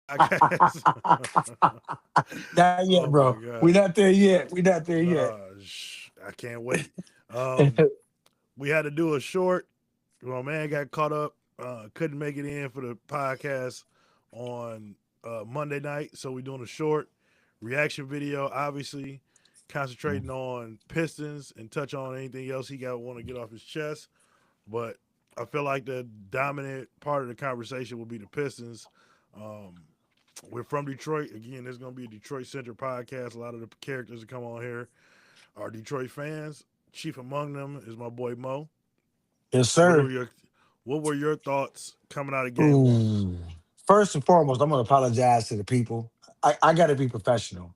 podcast. Not yet, Oh my bro. We god. not there yet. We not there yet. I can't wait. Um, we had to do a short. My man got caught up. Couldn't make it in for the podcast on Monday night, so we're doing a short reaction video. Obviously, concentrating on Pistons and touch on anything else he got want to get off his chest. But I feel like the dominant part of the conversation will be the Pistons. Um, we're from Detroit. Again, there's going to be a Detroit Center podcast. A lot of the characters that come on here are Detroit fans. Chief among them is my boy Mo. Yes, What sir. were your What were your thoughts coming out of game one? Ooh. First and foremost, I'm gonna apologize to the people. I gotta be professional.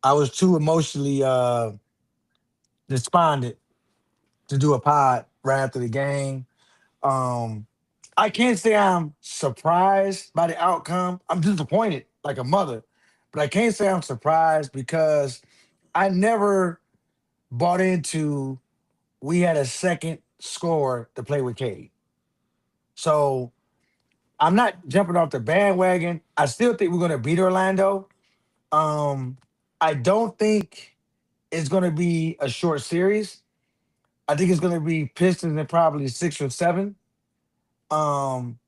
I was too emotionally despondent to do a pod right after the game. Um, I can't say I'm surprised by the outcome. I'm disappointed like a mother, but I can't say I'm surprised because I never bought into we had a second score to play with Cade. So I'm not jumping off the bandwagon. I still think we're gonna beat Orlando. Um, I don't think it's gonna be a short series. I think it's gonna be Pistons in probably 6 or 7. Um,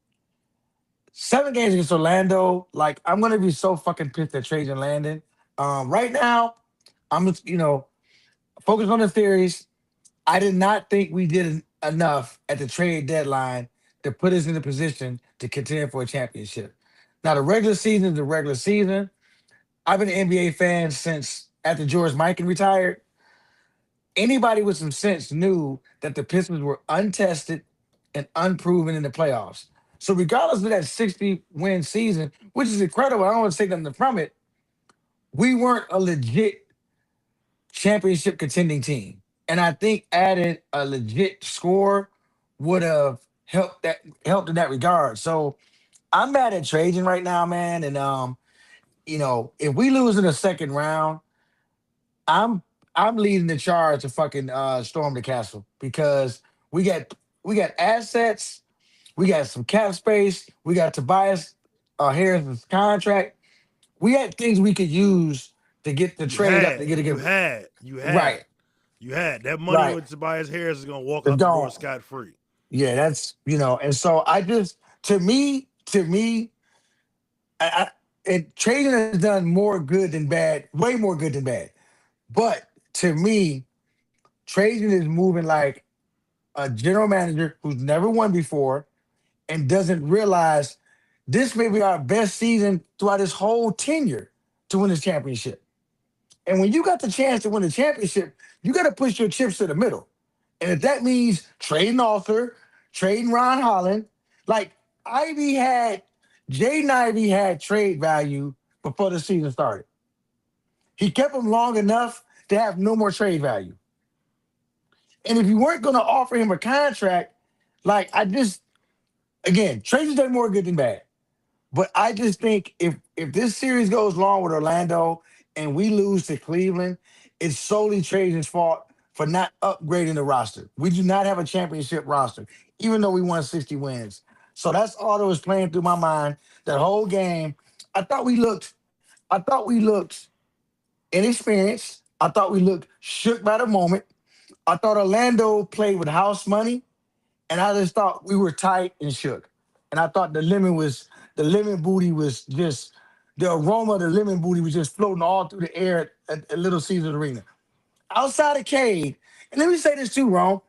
7 games against Orlando. Like I'm gonna be so fucking pissed at Trajan Landon. Right now, I'm just focused on the theories. I did not think we did enough at the trade deadline to put us in a position to contend for a championship. Now the regular season is the regular season. I've been an NBA fan since after George Mikan retired. Anybody with some sense knew that the Pistons were untested and unproven in the playoffs. So regardless of that 60 win season, which is incredible, I don't want to take nothing from it. We weren't a legit championship contending team. And I think adding a legit score would have helped in that regard. So I'm mad at Trajan right now, man. And if we lose in the second round, I'm I'm leading the charge to fucking storm the castle because we got we got assets, we got some cap space, we got Tobias Harris's contract. We had things we could use to get the You trade up to had, get a you good had, you right, had, you had that money right. with Tobias Harris is gonna walk It's out the door gone. scot free. Yeah, and so I just to me, I and trading has done more good than bad, way more good than bad. But to me, trading is moving like a general manager who's never won before and doesn't realize this may be our best season throughout his whole tenure to win this championship. And when you got the chance to win the championship, you got to push your chips to the middle. And if that means trading Arthur, trading Ron Holland, like Ivy had, Jaden Ivy had trade value before the season started. He kept him long enough to have no more trade value. And if you weren't going to offer him a contract, like I just, again, trades done more good than bad. But I just think if this series goes long with Orlando and we lose to Cleveland, it's solely Trajan's fault for not upgrading the roster. We do not have a championship roster, even though we won 60 wins. So that's all that was playing through my mind that whole game. I thought we looked, I thought we looked inexperienced. I thought we looked shook by the moment. I thought Orlando played with house money, and I just thought we were tight and shook. And I thought the lemon booty was just the aroma of the lemon booty was just floating all through the air at Little Caesars Arena. Outside of Cade, and let me say this too, Ron.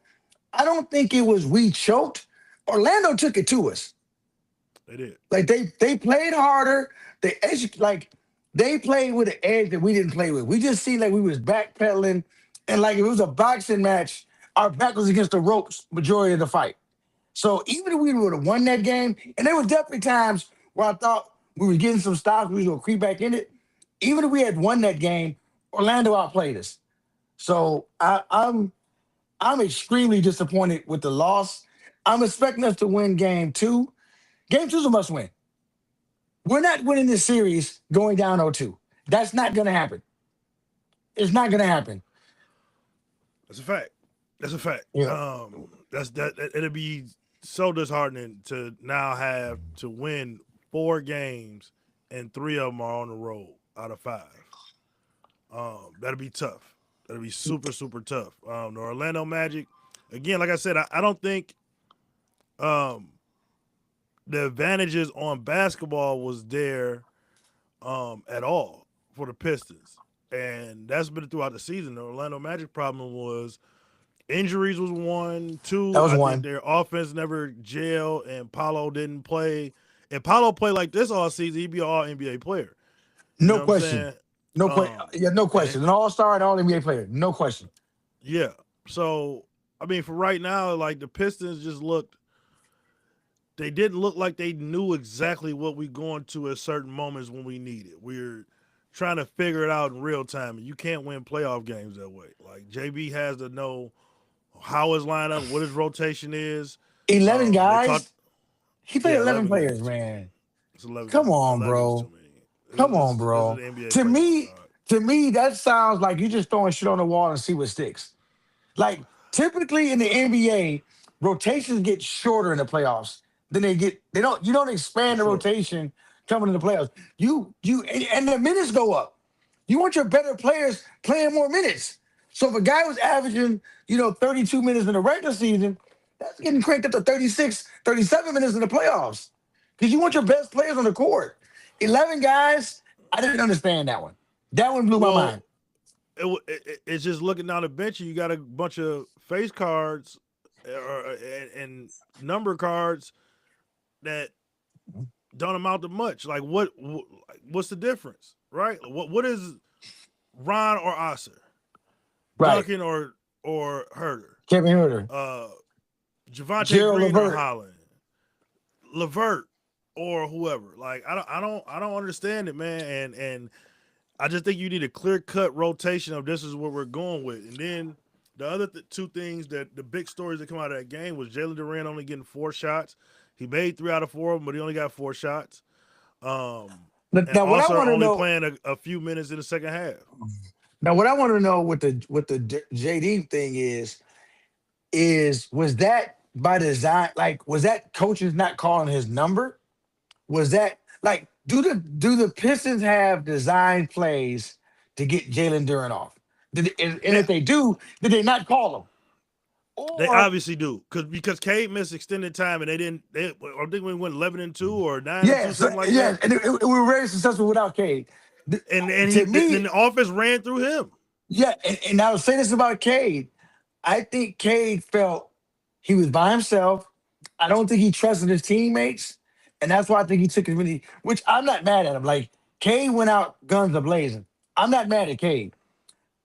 I don't think it was we choked. Orlando took it to us. They did. Like they played harder. Like they played with an edge that we didn't play with. We just seemed like we was backpedaling, and like if it was a boxing match, our back was against the ropes majority of the fight. So even if we would have won that game, and there was definitely times where I thought we were getting some stops, we was gonna creep back in it. Even if we had won that game, Orlando outplayed us. So I'm extremely disappointed with the loss. I'm expecting us to win game two. Game two's a must win. We're not winning this series going down 0-2. That's not gonna happen. It's not gonna happen. That's a fact. That's a fact. You know, It'll be so disheartening to now have to win 4 games and 3 of them are on the road out of 5. That'll be tough. That'll be super super tough. The Orlando Magic, again, like I said, I don't think um, the advantages on basketball was there at all for the Pistons, and that's been throughout the season. The Orlando Magic problem was injuries was one, That two. was I think one. their offense never gelled, and Paulo didn't play. If Paulo played like this all season, he'd be an All NBA player. You No know what I'm question. saying? No question. Um, Yeah, no and question. An all-star and all NBA player. No question. yeah, so I mean, for right now, like the Pistons just looked. They didn't look like they knew exactly what we going to at certain moments when we need it. We're trying to figure it out in real time, and you can't win playoff games that way. Like JB has to know how his lineup, what his rotation is. 11 They talked, guys. He played yeah, 11 11 players, games is too many. man. It's 11 Come games. on, 11 is too bro. many. Come on, This is bro. the NBA To playoffs, me, dog. to me, that sounds like you just throwing shit on the wall and see what sticks. Like typically in the NBA, rotations get shorter in the playoffs. Then they don't you don't For expand the sure. rotation coming in the playoffs. And the minutes go up. You want your better players playing more minutes. So if a guy was averaging, 32 minutes in the regular season, that's getting cranked up to 36, 37 minutes in the playoffs. Because you want your best players on the court. 11 guys, I didn't understand that one. That one blew my Well, mind. it's just looking down the bench. You got a bunch of face cards and number cards that don't amount to much. Like what's the difference, right? What is Ron or Osser, Right. Duncan or Herder, Kevin Herter. uh, Javante Gerald Green or Levert. Holland, Levert or whoever? Like I don't understand it, man. And I just think you need a clear cut rotation of this is what we're going with, and then. The other two things that the big stories that come out of that game was Jalen Duran only getting 4 shots. He made 3 out of 4 of them, but he only got 4 shots. Um, and Now, what I also want to only know, playing a few minutes in the second half. now what I want to know with the JD thing is was that by design? Like, was that coaches not calling his number? Was that like do the Pistons have design plays to get Jalen Duran off? And They if they do, did they not call him? they Or obviously do because Cade missed extended time and they didn't. I think we went 11-2 or 9-2, yes, something like yes, that. and we were very successful without Cade. And he To then me, the offense ran through him. yeah, and I'll say this about Cade. I think Cade felt he was by himself. I don't think he trusted his teammates, and that's why I think he took as many. Which I'm not mad at him. Like Cade went out guns a blazing. I'm not mad at Cade.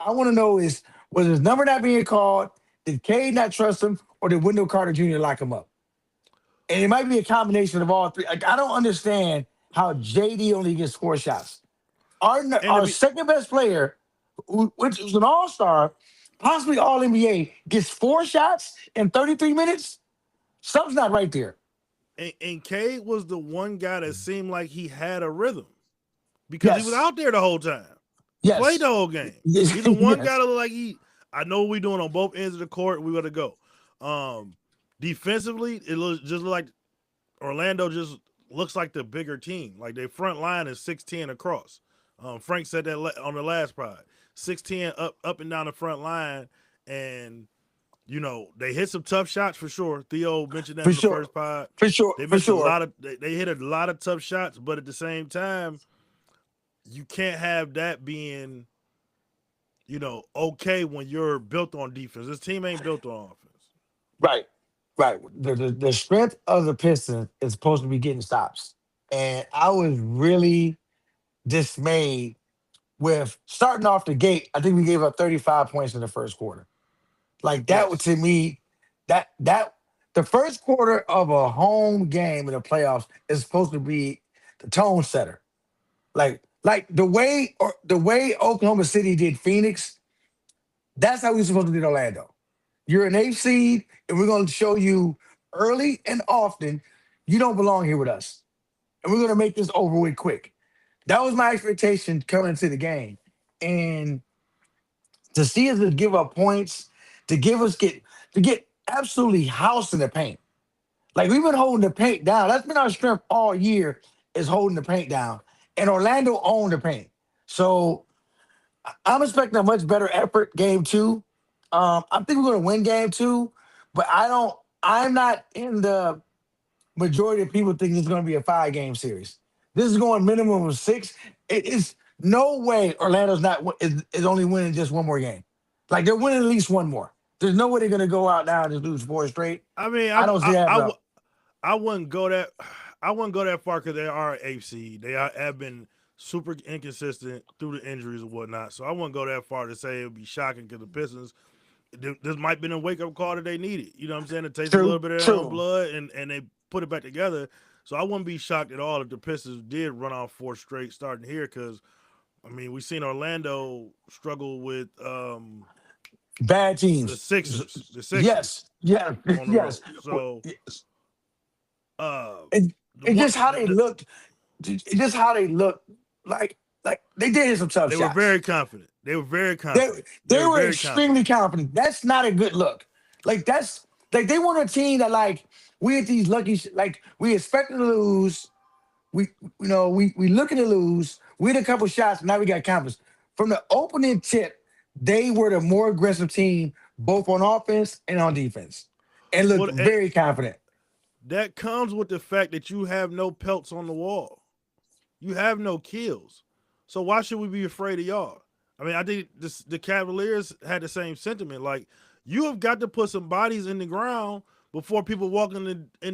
I want to know is was his number not being called? Did Cade not trust him, or did Wendell Carter Jr. lock him up? And it might be a combination of all three. Like I don't understand how JD only gets 4 shots. And to Our be second best player, which was an all star, possibly all NBA, gets 4 shots in 33 minutes. Something's not right there. and Cade was the one guy that seemed like he had a rhythm because he was Yes, out there the whole time. Played the yes, whole game. He's yes, the one guy yes. that look like he. I know what we doing on both ends of the court. We got to go. Um, Defensively, it looks just like Orlando just looks like the bigger team. Like their front line is 6'10" across. Frank said that on the last pod. 6'10" up and down the front line, and they hit some tough shots for sure. Theo mentioned that For on the sure, first pod. for sure, They for missed a sure. lot of. They hit a lot of tough shots, but at the same time, you can't have that being okay when you're built on defense. This team ain't built on offense. Right, right. The strength of the Pistons is supposed to be getting stops, and I was really dismayed with starting off the gate. I think we gave up 35 points in the first quarter. Like that was Yes. to me, that the first quarter of a home game in the playoffs is supposed to be the tone setter. Like the way Oklahoma City did Phoenix, that's how we're supposed to do Orlando. You're an eighth seed, and we're going to show you early and often you don't belong here with us, and we're going to make this over with quick. That was my expectation coming into the game, and to see us give up points, to give us get to get absolutely housed in the paint. Like we've been holding the paint down. That's been our strength all year is holding the paint down. And Orlando owned the paint. So I'm expecting a much better effort game two. I think we're gonna win game two, but I'm not in the majority of people think it's gonna be a 5 game series. This is going minimum of six. It is no way Orlando's not is only winning just one more game. Like they're winning at least one more. There's no way they're gonna go out now and just lose 4 straight. I mean, I don't see that happening. I wouldn't go that I wouldn't go that far because they are AFC. Have been super inconsistent through the injuries and whatnot. So I wouldn't go that far to say it would be shocking because the Pistons. This might have been a wake up call that they needed. You know what I'm saying? To taste a little bit of their own blood and they put it back together. So I wouldn't be shocked at all if the Pistons did run off 4 straight starting here because I mean we've seen Orlando struggle with Bad the teams. Sixers. The Sixers Yes, yes, on the road. yes. So Yes. uh And, the and one just how they looked, just how they looked, like they did hit some tough they were shots. very confident. They were very They confident. They they were were very confident. extremely confident. That's not a good look. Like that's like they want a team that like we at these lucky like we expected to lose. We we looking to lose. We had a couple shots. Now we got confidence. From the opening tip, they were the more aggressive team, both on offense and on defense, and looked Well, very confident. that comes with the fact that you have no pelts on the wall. You have no kills. So why should we be afraid of y'all? I mean, I think the Cavaliers had the same sentiment. Like, you have got to put some bodies in the ground before people walk in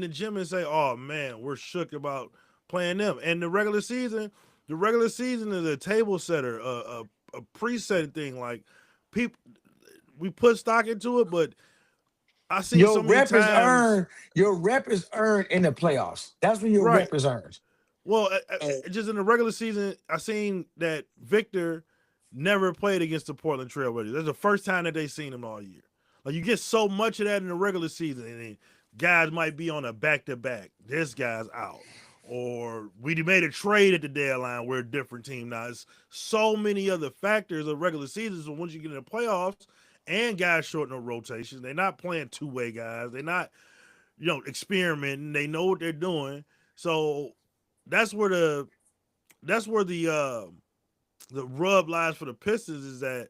the gym and say, "Oh man, we're shook about playing them." And the regular season is a table setter, a preset thing. Like, people, we put stock into it, but I seen Your so many rep is times, earned. Your rep is earned in the playoffs. That's when your right? rep is earned. Well, And just in the regular season, I seen that Victor never played against the Portland Trailblazers. That's the first time that they seen him all year. Like you get so much of that in the regular season, and then guys might be on a back to back. This guy's out, or we made a trade at the deadline. We're a different team now. It's so many other factors of regular season. So once you get in the playoffs, and guys shorten the rotations, they're not playing two-way guys. They're not experimenting. They know what they're doing. So that's where the rub lies for the Pistons is that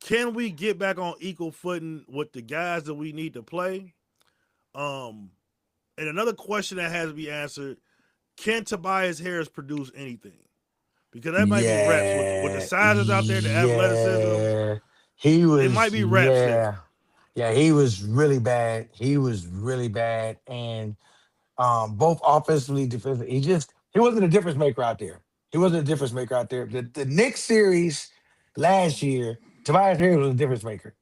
can we get back on equal footing with the guys that we need to play? Um, and another question that has to be answered: can Tobias Harris produce anything? Because that might be reps with the yeah, sizes out there, the athleticism. yeah, It might be reps there. yeah, yeah. He was really bad. He was really bad, and both offensively, defensively. He wasn't a difference maker out there. He wasn't a difference maker out there. The Knicks series last year, Tobias Harris was a difference maker.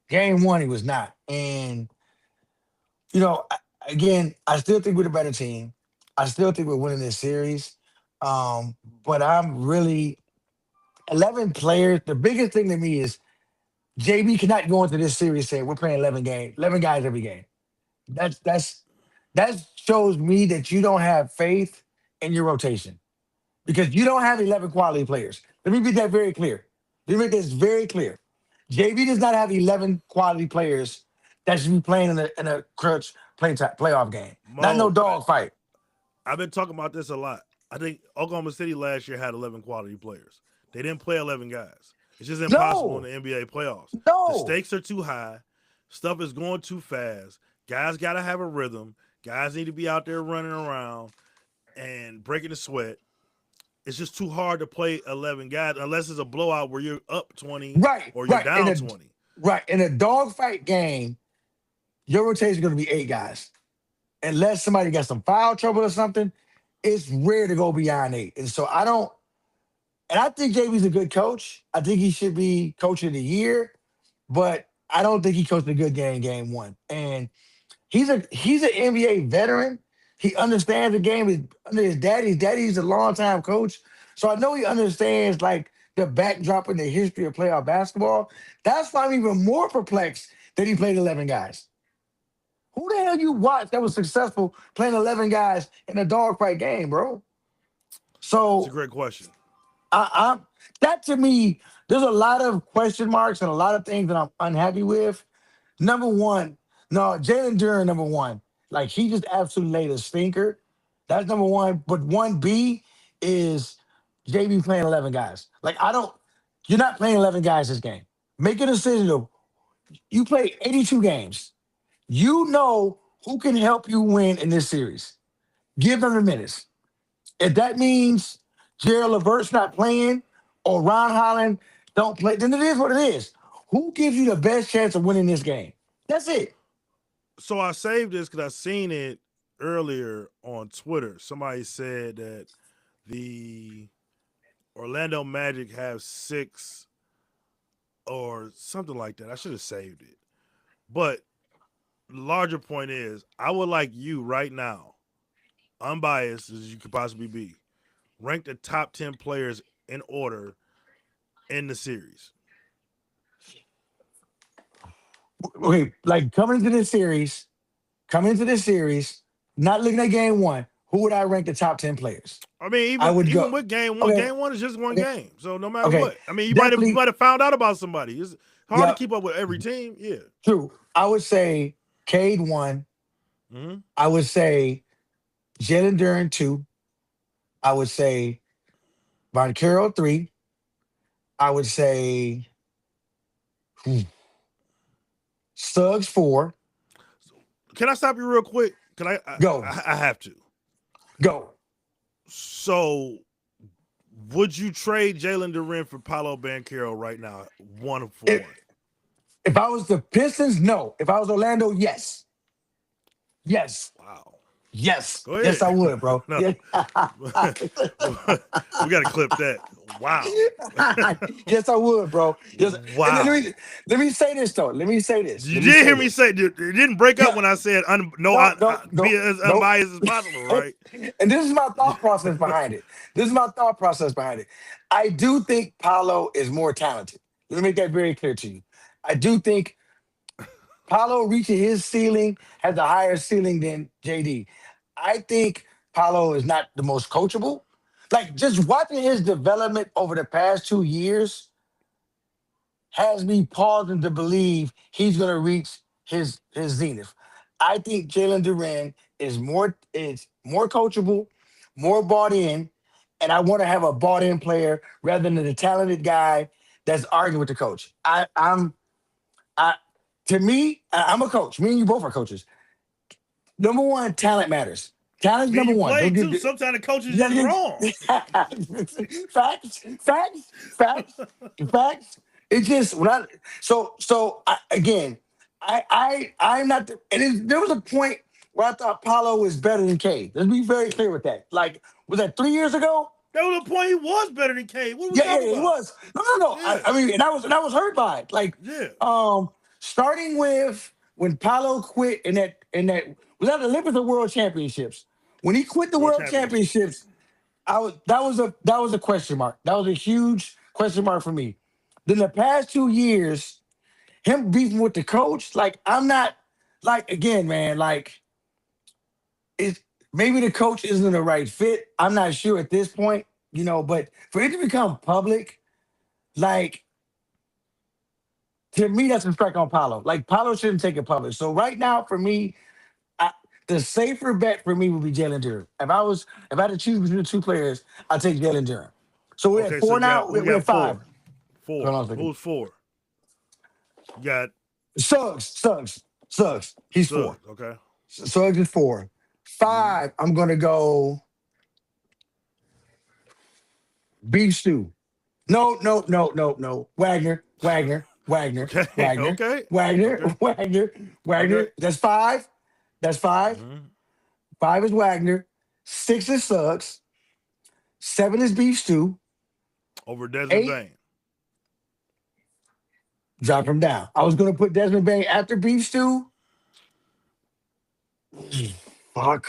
Game one, he was not. And again, I still think we're the better team. I still think we're winning this series. But I'm really 11 players. The biggest thing to me is JB cannot go into this series saying we're playing 11 guys every game. That's that shows me that you don't have faith in your rotation because you don't have 11 quality players. Let me be that very clear. Let me make this very clear. JB does not have 11 quality players that should be playing in a crutch playoff game. Not no Mo, dog fight. I've been talking about this a lot. I think Oklahoma City last year had 11 quality players. They didn't play 11 guys. It's just impossible in No, the NBA playoffs. The no. stakes are too high. Stuff is going too fast. Guys got to have a rhythm. Guys need to be out there running around and breaking the sweat. It's just too hard to play 11 guys unless it's a blowout where you're up 20 Right, or you're right. down 20. Right. In a dogfight game, your rotation is going to be 8 guys. Unless somebody got some foul trouble or something, it's rare to go beyond 8. And so I think JB's a good coach. I think he should be coach of the year, but I don't think he coached a good game one. And he's an NBA veteran. He understands the game under his daddy. His daddy's a longtime coach. So I know he understands like the backdrop in the history of playoff basketball. That's why I'm even more perplexed that he played 11 guys. Who the hell you watch that was successful playing 11 guys in a dogfight game, bro? It's a So great question. I that to me, there's a lot of question marks and a lot of things that I'm unhappy with. Number one, No, Jalen Duren, number one. Like he just absolutely laid a stinker. That's number one. But one B is JB playing 11 guys. Like I don't. You're not playing 11 guys this game. Make a decision. You play 82 games. You know who can help you win in this series. Give them the minutes. If that means Gerald Levert's not playing or Ron Holland don't play, then it is what it is. Who gives you the best chance of winning this game? That's it. So I saved this because I seen it earlier on Twitter. Somebody said that the Orlando Magic have 6 or something like that. I should have saved it. But the larger point is, I would like you right now, unbiased as you could possibly be, rank the top 10 players in order in the series. Okay, like coming into this series, not looking at game one, who would I rank the top 10 players? I mean, I would even go, with okay, game one is just one okay, game. So no matter okay. what, I mean, you Definitely, might have found out about somebody. It's hard to yeah, keep up with every team. Yeah. true. I would say Cade one. Hmm. I would say Jalen Duren two. I would say Von Carroll three. I would say hmm, Suggs four. Can I stop you real quick? Can Go, I have to. go. So, would you trade Jalen Duren for Paolo Banchero right now, 1 for 1? If, if I was the Pistons, no. If I was Orlando, yes. Yes. Wow. Yes. Go Yes, I ahead. would, bro. No, Yeah. we got to clip that. Wow. Yes, I would, bro. Yes. And then Wow. let me say this though. Let me say this. You Let me did say hear me this. say it didn't break up Yeah. when I said No, no, be no, as no. unbiased as possible, right? And this is my thought process behind it. This is my thought process behind it. I do think Paolo is more talented. Let me make that very clear to you. I do think Paolo reaching his ceiling has a higher ceiling than JD. I think Paolo is not the most coachable. Like just watching his development over the past 2 years has me pausing to believe he's going to reach his zenith. I think Jalen Duran is more coachable, more bought in, and I want to have a bought in player rather than a talented guy that's arguing with the coach. I to me, I'm a coach. Me and you both are coaches. Number one, talent matters. Talent's Me and number you one. Don't played get too. Sometimes the coach is yeah, just wrong. facts, facts, facts, facts. It just when I again, I'm not. There was a point where I thought Paulo was better than Cade. Let's be very clear with that. Like, was that 3 years ago? That was the point. He was better than Cade. What are we Yeah, yeah, talking yeah, he about? was. No, no, no. Yeah. I mean, and I was hurt by it. Like, Yeah. starting with when Paulo quit in that was that the Olympics or World Championships. When he quit the World World Championship. Championships, that was a question mark. That was a huge question mark for me. Then the past 2 years, him beefing with the coach, like I'm not like again, man, like it maybe the coach isn't the right fit. I'm not sure at this point, but for it to become public, like to me, that's a strike on Paulo. Like Paulo shouldn't take it public. So right now, for me, I, the safer bet for me would be Jalen Duren. If I had to choose between the two players, I'd take Jalen Duren. So we're at Okay, so four you got now. who We're got at five. four? Hold Four. on a second. Who's four? You got Suggs. He's four. Suggs. Okay. Suggs is four. Hmm. Five. I'm gonna go beef stew. No, no, no, no, no. Wagner, Wagner, Wagner, Okay. Wagner, Okay. Wagner, Okay. Wagner, Okay. Wagner. That's five. That's five. Hmm. Five is Wagner. Six is Suggs. Seven is beef stew. Over Desmond Eight, Bain. drop him down. I was gonna put Desmond Bain after beef stew. Fuck.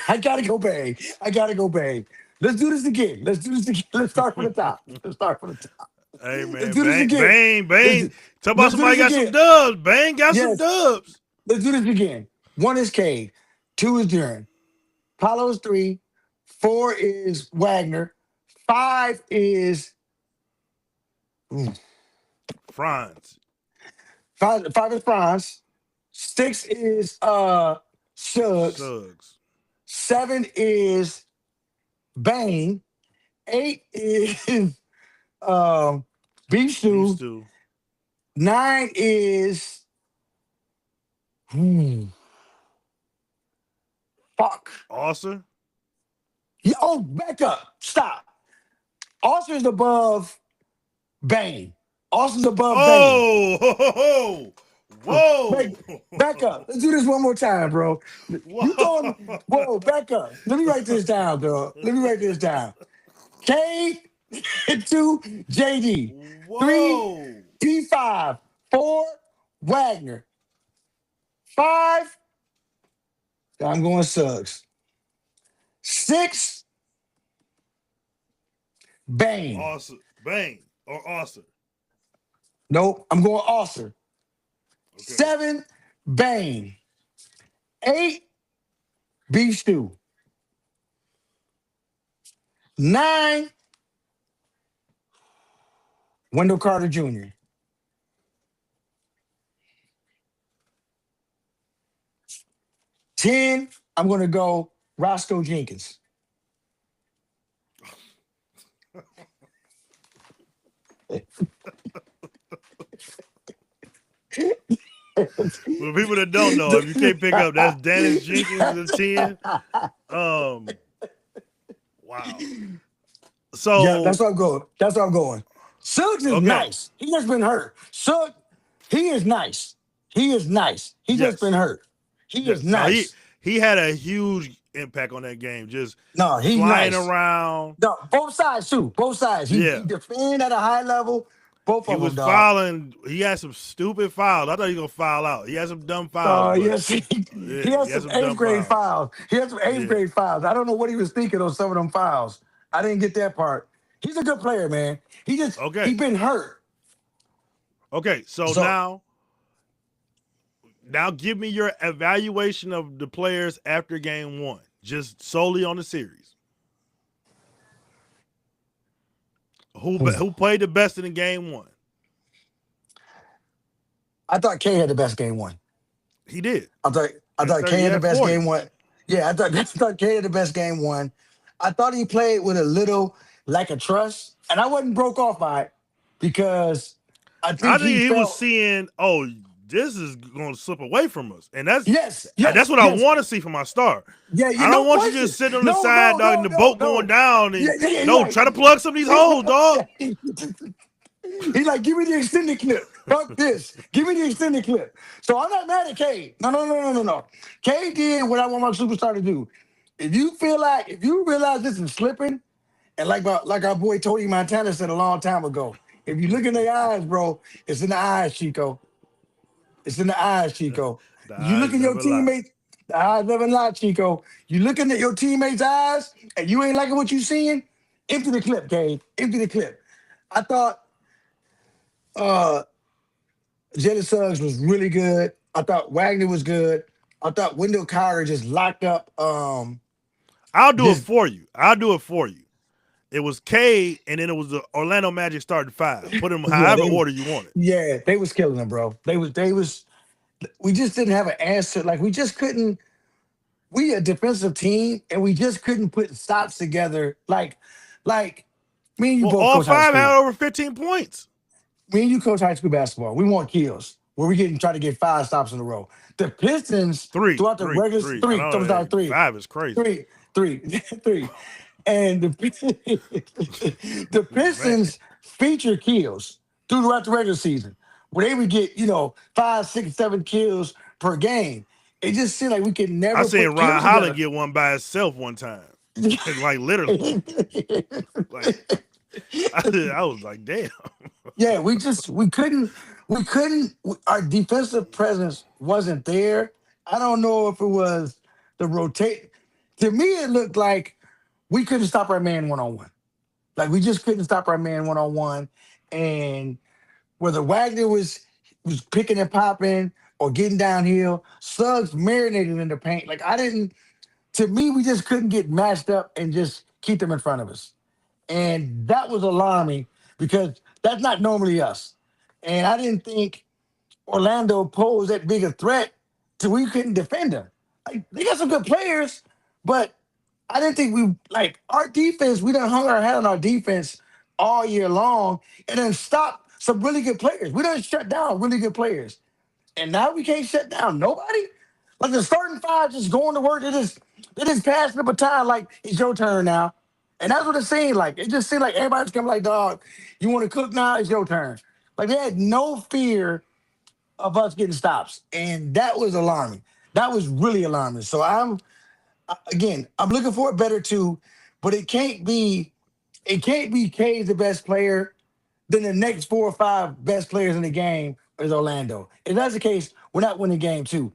I gotta go Bang. I gotta go Bang. Let's do this again. Let's do this again. Let's start from the top. Let's start from the top. Hey Let's man, do this Bang, again. Bang, Let's Bang. do, Talk about let's do somebody this got some again. dubs. Bang got some Yes, dubs. let's do this again. One is Cade. Two is Duran. Paulo's three. Four is Wagner. Five is ooh, Franz. five is Franz. 6 is Suggs. Suggs. 7 is Bane. 8 is um Beef Beef Stew. stew. 9 is hmm, fuck. Austin. Yeah, oh, back up. Stop. Austin's above Bane. Austin's above Bane. Oh, ho, ho, Back, ho. back up. Let's do this one more time, bro. Whoa. You told me, whoa, back up. Let me write this down, bro. Let me write this down. K, 2, JD. 3, Whoa. P5. 4, Wagner. 5, I'm going Suggs. 6, Bane. Austin. Bang. Or Austin. Nope, I'm going Oster. Okay. 7, Bane. 8, Beef Stew. 9, Wendell Carter Jr. 10, I'm going to go Roscoe Jenkins. For people that don't know, if you can't pick up, that's Dennis Jenkins at 10. Um, wow. Yeah, So that's what I'm going. That's what I'm going. Suggs is okay. nice. He just been hurt. Suggs, he is nice. He is nice. He just been Yes. hurt. He is Yes. No, he nice. he had a huge impact on that game. Just No, he's flying nice. around. No, both sides too. Both sides. He Yeah. defend at a high level. Both He of them, was dog. fouling. He had some stupid fouls. I thought he was gonna foul out. He had some dumb fouls, but Yes, he yeah, has he had some some eighth dumb grade fouls. fouls. He has some eighth Yeah. grade fouls. I don't know what he was thinking on some of them fouls. I didn't get that part. He's a good player, man. He Okay. been hurt. Okay. So So now give me your evaluation of the players after game one, just solely on the series. who's Who played the best in the game one? I thought K had the best game one. He did. I thought I At thought 30, K he had the had best 40. game one. Yeah, I thought K had the best game one. I thought he played with a little lack of trust, and I wasn't broke off by it because I I think think he he was felt seeing, oh, this is going to slip away from us, and yes, that's yes, what I yes. want to see from my star. Yeah, yeah, I don't no want you question. just sitting on the No, side, no, dog, and no, the no, boat going no. down, Yeah, and yeah, yeah, you're no, right. try to plug some of these holes, dog. He's like, give me the extended clip. Fuck this. Give me the extended clip. So I'm not mad at Cade. No, no, no, no, no, no. Cade did what I want my superstar to do. If you realize this is slipping, and like our boy Tony Montana said a long time ago, if you look in their eyes, bro, it's in the eyes, Chico. It's in the eyes, Chico. The You look eyes in your never lie. teammates, the eyes never lie, Chico. You looking at your teammates' eyes and you ain't liking what you seeing, empty the clip, Cade. Empty the clip. I thought uh Jalen Suggs was really good. I thought Wagner was good. I thought Wendell Carter just locked up I'll do it this for you. I'll do it for you. It was K, and then it was the Orlando Magic starting five. Put them yeah, however order you want it. they was killing them, bro. They was we just didn't have an answer. Like we just couldn't we a defensive team and we just couldn't put stops together. Like me and you Well, both all coach high five school. had over 15 points. Me and you coach high school basketball. We want kills where we getting try to get 5 stops in a row. The Pistons Three, throughout the three, regular three. I three, know those are three, five is crazy. three, three, three. And the Man, Pistons feature kills throughout the regular season, where they would get 5, 6, 7 kills per game. It just seemed like we could I never seen put Ron kills Holland together. get one by himself one time. Like literally. Like I was like, damn. Yeah, we couldn't. Our defensive presence wasn't there. I don't know if it was the rotate. To me, it looked like we couldn't stop our man 1-on-1. Like we just couldn't stop our man 1-on-1, and whether Wagner was picking and popping or getting downhill, Suggs marinated in the paint. Like I didn't. To me, we just couldn't get matched up and just keep them in front of us. And that was alarming because that's not normally us. And I didn't think Orlando posed that big a threat so we couldn't defend them. Like they got some good players, but I didn't think we like our defense. We done hung our head on our defense all year long, and then stop some really good players. We done shut down really good players, and now we can't shut down nobody. Like the starting five just going to work. They just passing the baton like it's your turn now, and that's what it seemed like. It just seemed like everybody's coming like, dog, you want to cook now? It's your turn. Like they had no fear of us getting stops, and that was alarming. That was really alarming. So I'm looking for it better too, but it can't be K's the best player. Then the next four or five best players in the game is Orlando. If that's the case, we're not winning game two.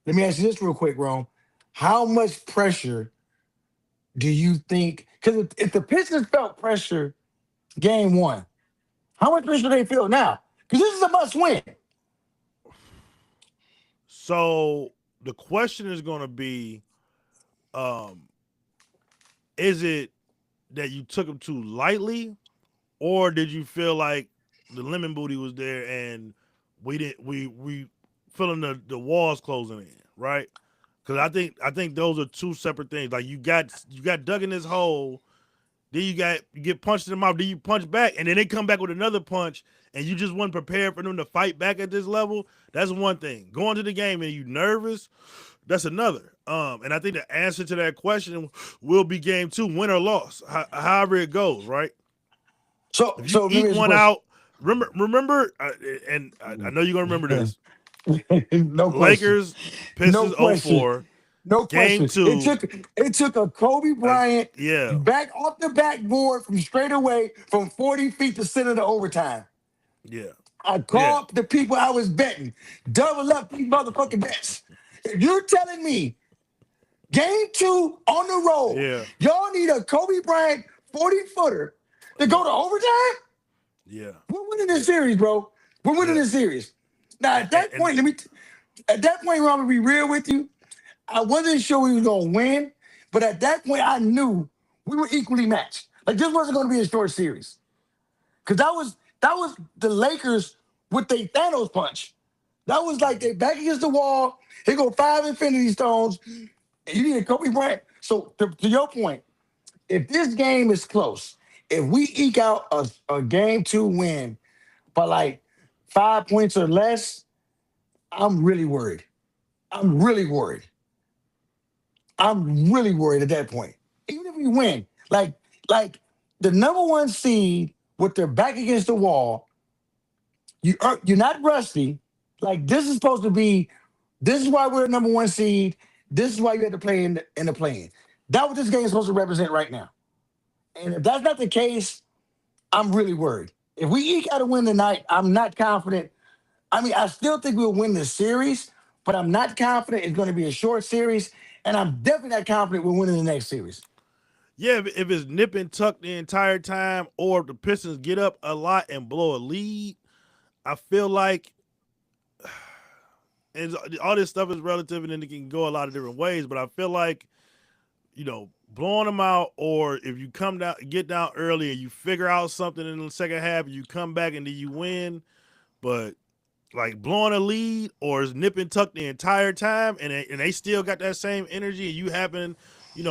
Let me ask you this real quick, Rome. How much pressure do you think? Because if the Pistons felt pressure game one, how much pressure do they feel now? Because this is a must win. So the question is going to be, um, is it that you took them too lightly, or did you feel like the lemon booty was there and we didn't we feeling the walls closing in, right? Because I think those are two separate things. Like you got dug in this hole, then you get punched in the mouth, then you punch back, and then they come back with another punch, and you just weren't prepared for them to fight back at this level. That's one thing. Going to the game and you nervous, that's another. And I think the answer to that question will be game two, win or loss, however it goes, right? So, If you so let me eat ask you a one question. out, remember, and I know you're gonna remember this. No question. Lakers, No Pistons, question. 04, No game question. It two. took it took a Kobe Bryant Yeah, back off the backboard from straight away from 40 feet to center to overtime. yeah, I yeah, called the people I was betting. Double up these motherfucking bets. If you're telling me game two on the road, yeah, y'all need a Kobe Bryant 40 footer to go yeah, to overtime, yeah, we're winning this series, bro. We're winning yeah. this series. Now, And, at and, that and point, at that point, I'm gonna be real with you. I wasn't sure we was gonna win, but at that point, I knew we were equally matched. Like this wasn't gonna be a short series because that was the Lakers with their Thanos punch. That was like they back against the wall. They go five Infinity Stones, and you need a Kobe Bryant. So to your point, if this game is close, if we eke out a game two win by like 5 points or less, I'm really worried. I'm really worried. I'm really worried at that point. Even if we win, like the number one seed with their back against the wall, you're not rusty. Like this is supposed to be. This is why we're the number one seed. This is why you had to play in the play-in. That's what this game is supposed to represent right now. And if that's not the case, I'm really worried. If we eke out a win tonight, I'm not confident. I mean, I still think we'll win the series, but I'm not confident it's going to be a short series, and I'm definitely not confident we're winning the next series. yeah, if it's nip and tuck the entire time, or if the Pistons get up a lot and blow a lead, I feel like and all this stuff is relative and it can go a lot of different ways. But I feel like blowing them out, or if you come down, get down early, and you figure out something in the second half, and you come back and then you win. But like blowing a lead or is nip and tuck the entire time, and they still got that same energy, and you happen,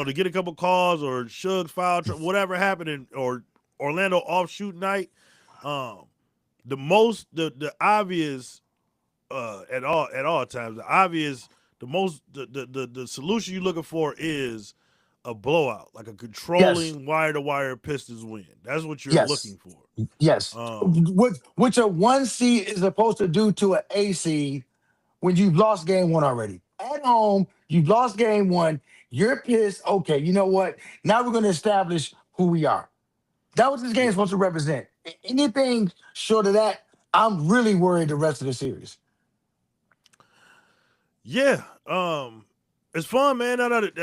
to get a couple calls or Shug foul, whatever happened, or Orlando offshoot night. Um, the obvious at all times, the obvious, the most the solution you're looking for is a blowout, like a Yes, controlling wire to wire Pistons win. That's what you're yes, looking for. yes. Um, Which a one seed is supposed to do to an A seed when you've lost game one already. At home, you've lost game one. You're pissed. Okay, you know what? Now we're going to establish who we are. That was this game yeah, supposed to represent. Anything short of that, I'm really worried the rest of the series. yeah. It's fun, man. Now that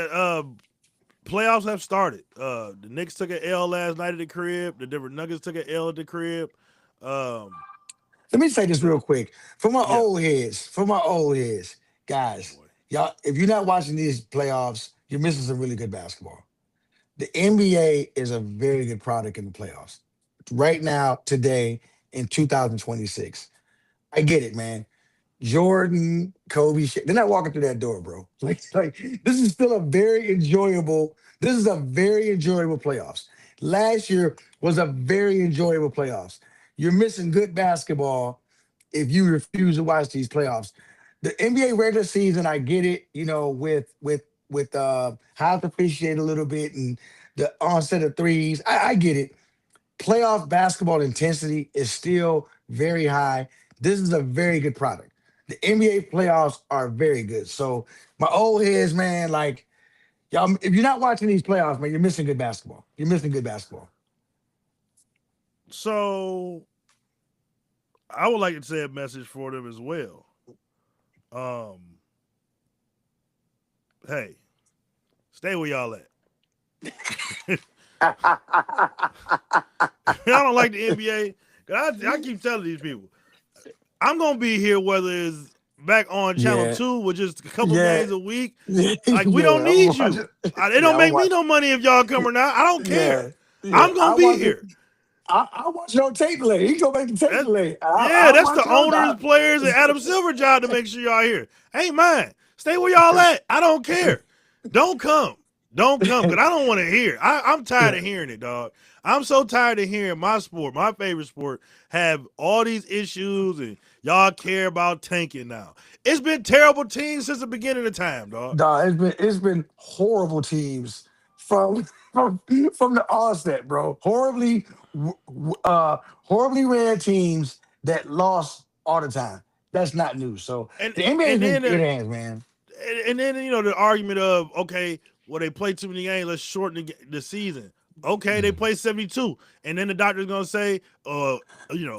playoffs have started. The Knicks took an L last night at the crib. The Denver Nuggets took an L at the crib. Um, Let me say this the real quick. Yeah, For my old heads, oh guys, boy, y'all, if you're not watching these playoffs, you're missing some really good basketball. The NBA is a very good product in the playoffs. Right now, today, in 2026. I get it, man. Jordan, Kobe, they're not walking through that door, bro. Like this is still a very enjoyable. This is a very enjoyable playoffs. Last year was a very enjoyable playoffs. You're missing good basketball if you refuse to watch these playoffs. The NBA regular season, I get it, with how to appreciate a little bit and the onset of threes. I get it. Playoff basketball intensity is still very high. This is a very good product. The NBA playoffs are very good. So my old heads, man, like y'all, if you're not watching these playoffs, man, you're missing good basketball. You're missing good basketball. So I would like to say a message for them as well. Um, hey, stay where y'all at. I don't like the NBA. I keep telling these people, I'm gonna be here whether it's back on channel Yeah, 2 with just a couple yeah, games a week. yeah, Like we don't I'm need watching. you. It don't Yeah, I'm make me watching. no money if y'all come or not. I don't care. Yeah, yeah, I'm gonna I be watch it. here. I watch it on tape delay. He go back to tape That, delay. yeah, I that's watch the it on. owners, players, and Adam Silver job to make sure y'all here. Ain't mine. Stay where y'all at. I don't care. Don't come. Don't come because I don't want to hear. I'm tired Yeah. of hearing it, dog. I'm so tired of hearing my sport, my favorite sport, have all these issues and y'all care about tanking now. It's been terrible teams since the beginning of time, dog. Nah, it's been horrible teams from from the onset, bro. Horribly ran teams that lost all the time. That's not new. So And the NBA has and been then good hands, man. and then the argument of okay, well they play too many games, let's shorten the season. Okay, they play 72, and then the doctor's gonna say,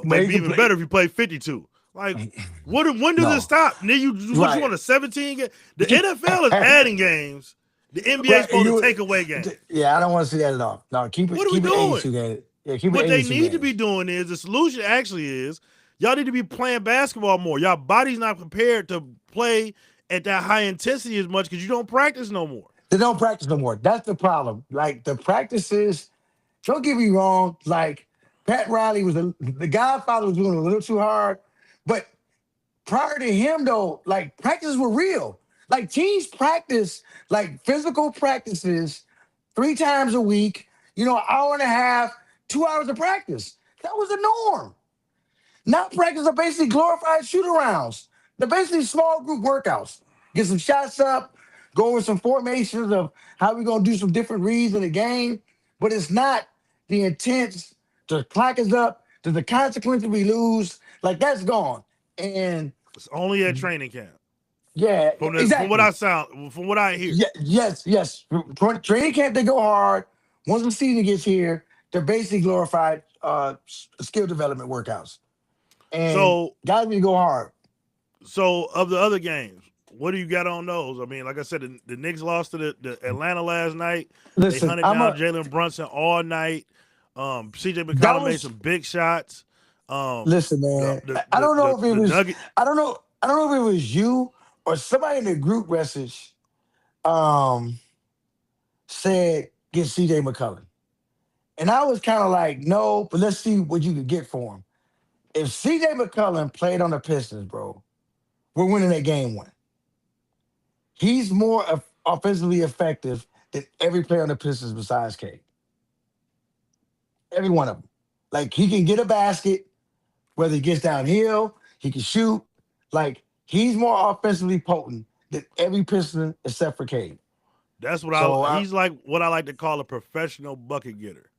But it'd he be can even play. better if you play 52. Like, when does it No, stop? Then what you right, want a 17 game? The NFL is adding games. The NBA is right. supposed to take away games. Yeah, I don't want to see that at all. No, keep it What are we keep it doing? 82 games. Yeah, keep it What they 82 need to be games. doing is the solution actually is y'all need to be playing basketball more. Y'all body's not prepared to play at that high intensity as much because you don't practice no more. They don't practice no more. That's the problem. Like the practices. Don't get me wrong. Like Pat Riley the Godfather was doing a little too hard, but prior to him though, like practices were real. Like teams practice like physical practices 3 times a week. An hour and a half, 2 hours of practice. That was the norm. Now practice are basically glorified shoot arounds. They're basically small group workouts. Get some shots up, go over some formations of how we're gonna do some different reads in the game. But it's not the intense, the clock is up, there's the consequences we lose. Like that's gone. And It's only at training camp. yeah, yeah, exactly. From what I hear. Yeah, yes, yes. Training camp, they go hard. Once the season gets here, they're basically glorified skill development workouts. And So guys need to go hard. of the other games, what do you got on those? I mean, like I said, the Knicks lost to the Atlanta last night. They Listen, hunted I'm down a Jalen Brunson all night. CJ that McCollum made was some big shots. Um, listen, the man. the I the don't know the, if it the was Nugget. I don't know if it was you or somebody in the group message um said get CJ McCollum. And I was kind of like, no, but let's see what you could get for him. If CJ McCollum played on the Pistons, bro, we're winning that game one. He's more offensively effective than every player on the Pistons besides K. Every one of them. Like he can get a basket, whether he gets downhill, he can shoot. Like he's more offensively potent than every Piston except for Cade. That's what So he's like what I like to call a professional bucket getter.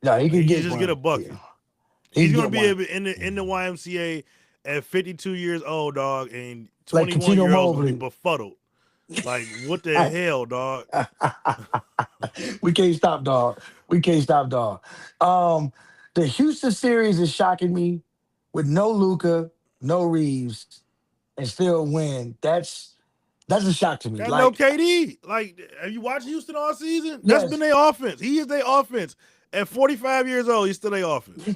yeah, he He can can get just get a one. Yeah, bucket. he He's can gonna get be one. able in the YMCA at 52 years old, dog, and Like 21 Katino year olds gonna be Mobley. befuddled. Like what the hell, dog? We can't stop, dog. We can't stop, dog. Um, the Houston series is shocking me with no Luca, no Reeves, and still win. That's a shock to me. Got no Like, KD. Like, have you watched Houston all season? That's been yes. their offense. He is their offense. At 45 years old, he's still their offense.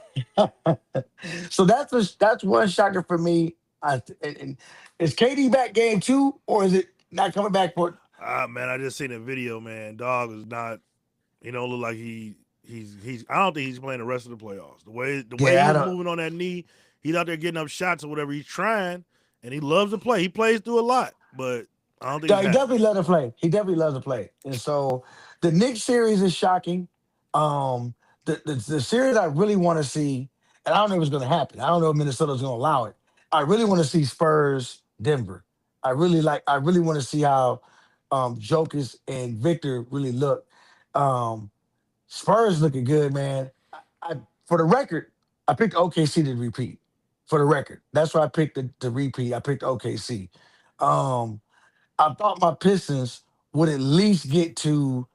So that's one shocker for me. And is KD back game two, or is it not coming back for? Ah, man, I just seen a video, man. Dog is not. He don't look like he's. I don't think he's playing the rest of the playoffs. The way Yeah, he I was don't. moving on that knee, he's out there getting up shots or whatever. He's trying. and he loves to play. He plays through a lot, but I don't think Yeah, it's he happening. definitely let to play. He definitely loves to play. And so the Knicks series is shocking. Um, the series I really want to see, and I don't know if it's going to happen. I don't know if Minnesota's going to allow it. I really want to see Spurs Denver. I really want to see how Jokic and Victor really look. Um, Spurs looking good, man. I for the record, I picked OKC to repeat. For the record, that's why I picked the repeat. I picked OKC. Um, I thought my Pistons would at least get to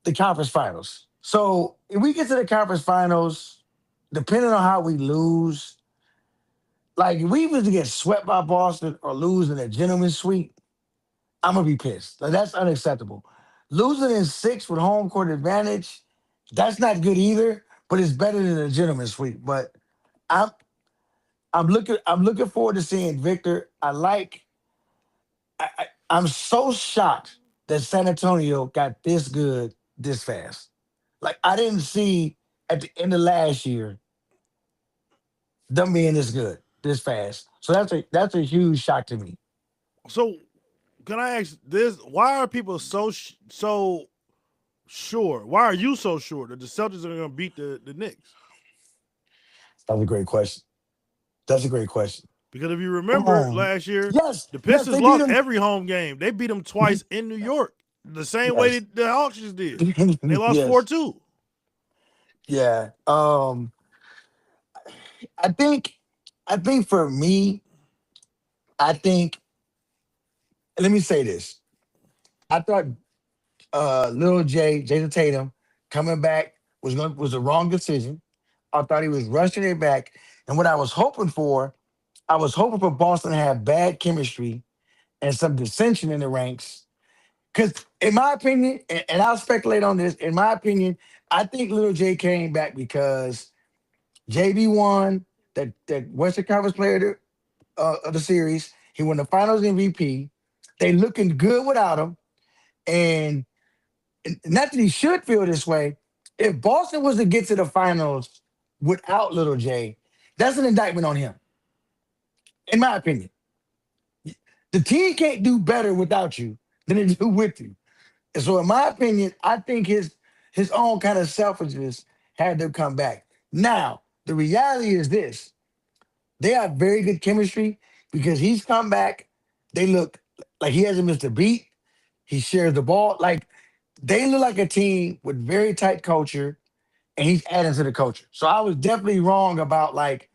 the conference finals. So if we get to the conference finals, depending on how we lose, like if we was to get swept by Boston or lose in a gentleman's sweep, I'm gonna be pissed. Like, that's unacceptable. Losing in six with home court advantage, that's not good either. But it's better than a gentleman's sweep. But I'm I'm looking forward to seeing Victor. I'm so shocked that San Antonio got this good this fast. Like I didn't see at the end of last year them being this good this fast. So that's a huge shock to me. So can I ask this? Why are people so sure? Why are you so sure that the Celtics are going to beat the Knicks? That's a great question. That's a great question. Because if you remember Um, last year, yes, the yes, Pistons they beat lost them. every home game. They beat them twice in New York, the same way Yes, that the Hawks just did. They lost four yes, two. yeah. I think, I think for me, I think. Let me say this. I thought Little Jason Tatum, coming back was the wrong decision. I thought he was rushing it back. And what I was hoping for Boston to have bad chemistry and some dissension in the ranks. Because in my opinion, and I'll speculate on this, in my opinion, I think Little J came back because JB won that Western Conference Player of the series. He won the Finals MVP. They looking good without him, and not that he should feel this way. If Boston was to get to the finals without Little J, that's an indictment on him, in my opinion. The team can't do better without you than they do with you. And so, in my opinion, I think his own kind of selfishness had to come back. Now, the reality is this: they have very good chemistry because he's come back. They look like he hasn't missed a beat. He shares the ball. Like they look like a team with very tight culture, and he's adding to the culture. So I was definitely wrong about like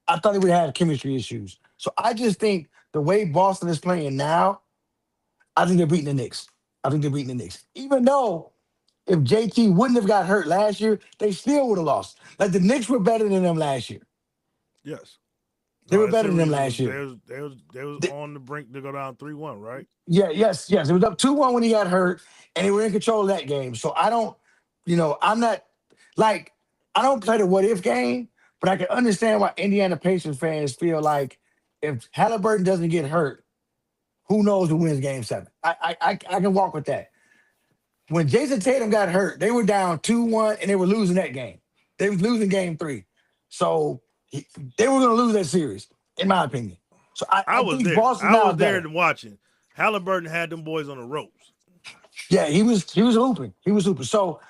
I thought he would have chemistry issues. So I just think the way Boston is playing now, I think they're beating the Knicks. I think they're beating the Knicks. Even though if JT wouldn't have got hurt last year, they still would have lost. Like the Knicks were better than them last year. Yes. They No, were that better than them series was last year. they was They- on the brink to go down 3-1, right? yeah, yes, yes. It was up 2-1 when he got hurt, and they were in control of that game. So I don't, I'm not like I don't play the what if game, but I can understand why Indiana Pacers fans feel like if Halliburton doesn't get hurt, who knows who wins game seven. I can walk with that. When Jason Tatum got hurt, they were down 2-1 and they were losing that game. They was losing game three. So they were gonna lose that series, in my opinion. So I I was think there. Boston I now was is there better. and watching. Halliburton had them boys on the ropes. Yeah, he was hooping. He was hooping. So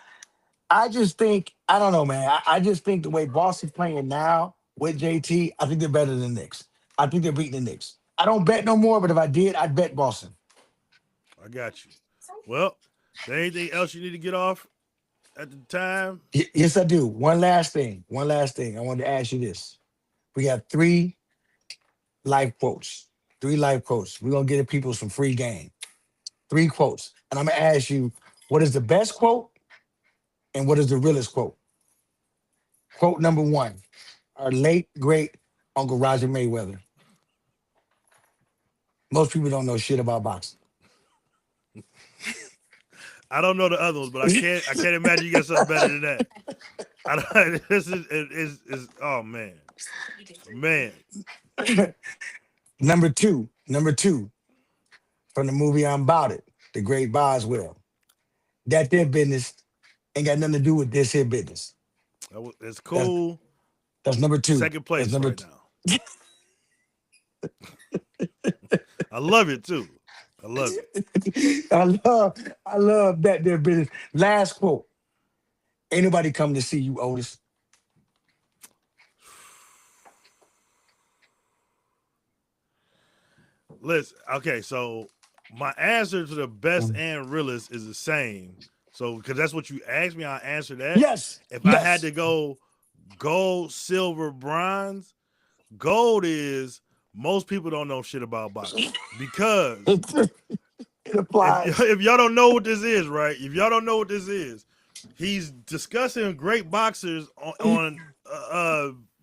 I just think, I don't know, man. I just think the way Boston's playing now with JT, I think they're better than the Knicks. I think they're beating the Knicks. I don't bet no more, but if I did, I'd bet Boston. I got you. Well, there anything else you need to get off at the time? Yes, I do. One last thing. One last thing. I wanted to ask you this. We have three life quotes. Three life quotes. We're gonna give people some free game. Three quotes. And I'm gonna ask you, what is the best quote and what is the realest quote? Quote number one, our late great Uncle Roger Mayweather. Most people don't know shit about boxing. I don't know the other ones, but I can't imagine you got something better than that. I don't, this is oh man. Number two, from the movie I'm About It, the great Boswell. That their business ain't got nothing to do with this here business. It's That's cool. that's number two. Second That's place number right two. now. I love it too. I love it. I love that there business. Last quote. Ain't nobody coming to see you, Otis. Listen, okay, so my answer to the best Mm. and realest is the same. So, because that's what you asked me, I answer that. Yes, If I had yes. to go gold, silver, bronze, gold is most people don't know shit about boxing because It applies. if y'all don't know what this is, right? If y'all don't know what this is, he's discussing great boxers on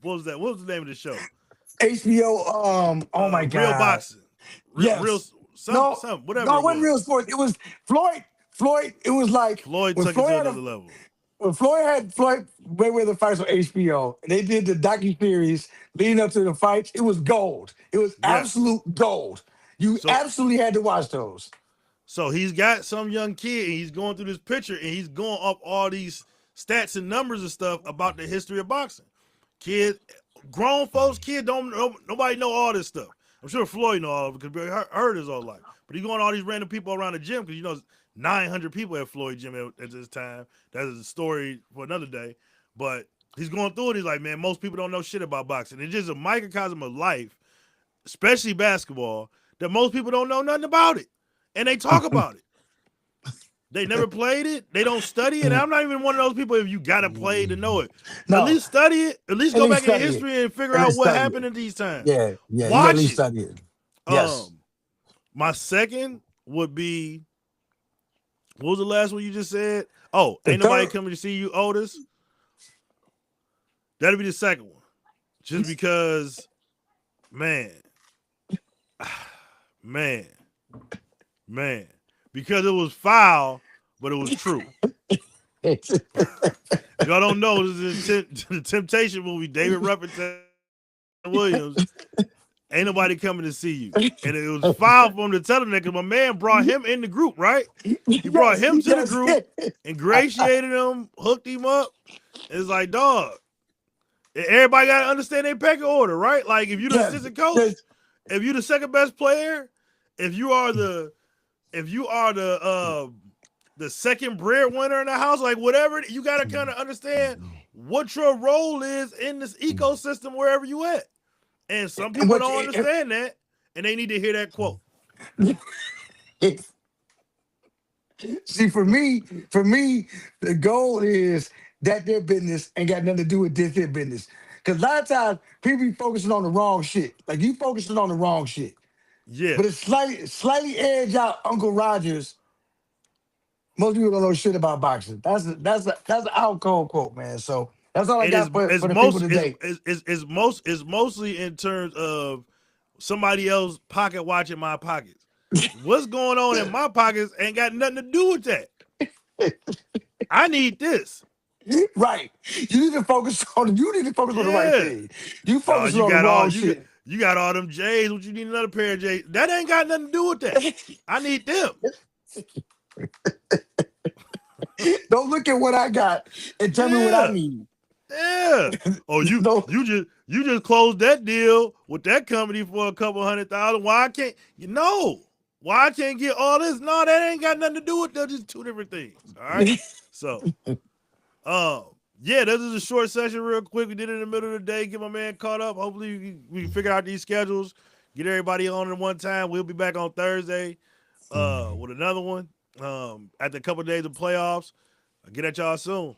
what was that? What was the name of the show? HBO. Oh my Real God. boxing, real Yes. No, some whatever no, it it wasn't was. real sports. It was Floyd. Floyd. It was like Floyd when took it Floyd to had another a level. when Floyd had Floyd Mayweather fights on HBO, and they did the docu-series leading up to the fights. It was gold. It was Yes. absolute gold. You So absolutely had to watch those. so he's got some young kid and he's going through this picture and he's going up all these stats and numbers and stuff about the history of boxing. Kid, grown folks, kid don't know, nobody know all this stuff. I'm sure Floyd know all of it because he heard his whole life. But he's going all these random people around the gym because 900 people at Floyd gym at this time. That is a story for another day. But he's going through it. He's like, man, most people don't know shit about boxing. It's just a microcosm of life, especially basketball, that most people don't know nothing about it. And they talk about it. They never played it. They don't study it. And I'm not even one of those people, if you got to play to know it. At No, least study it. At least at go least back in study it. history and figure At out least what study it. happened in these times. Yeah, yeah. You got to at Watch least it. study it. Yes. My second would be, what was the last one you just said? Oh, The ain't nobody third. coming to see you, Otis. That'll be the second one. Just because, man, man, man. Because it was foul, but it was true. If y'all don't know, this is the Temptation movie, David Ruffin, Williams. Ain't nobody coming to see you. And it was foul for him to tell him that because my man brought him in the group, right? He brought Yes, him to the yes. group, ingratiated him, hooked him up. It's like, dog, everybody got to understand their pecking order, right? Like, if you're the Yes, assistant coach, yes. if you're the second best player, if you are the second breadwinner in the house, like whatever, you got to kind of understand what your role is in this ecosystem wherever you at. And some And people what don't you, understand that, and they need to hear that quote. see, for me, the goal is that their business ain't got nothing to do with their business. Because a lot of times people be focusing on the wrong shit. Like you focusing on the wrong shit. Yeah. But it's slightly edge out Uncle Rogers. Most people don't know shit about boxing. That's an out cold quote, man. So that's all I And got for the people today. it's mostly in terms of somebody else pocket watching my pockets. What's going on in my pockets ain't got nothing to do with that. I need this. Right. You need to focus on the right Yeah. thing. You No, focusing on the wrong shit. you got all them J's. What you need another pair of J's? That ain't got nothing to do with that. I need them. Don't look at what I got and tell me what I Yeah. need. Yeah. Oh, No, you just closed that deal with that company for a couple $100,000. Why I can't why I can't get all this? No, that ain't got nothing to do with that. Just two different things. All right. So yeah, this is a short session real quick. We did it in the middle of the day, get my man caught up. Hopefully we can figure out these schedules, get everybody on at one time. We'll be back on Thursday with another one. After a couple of days of playoffs. I'll get at y'all soon.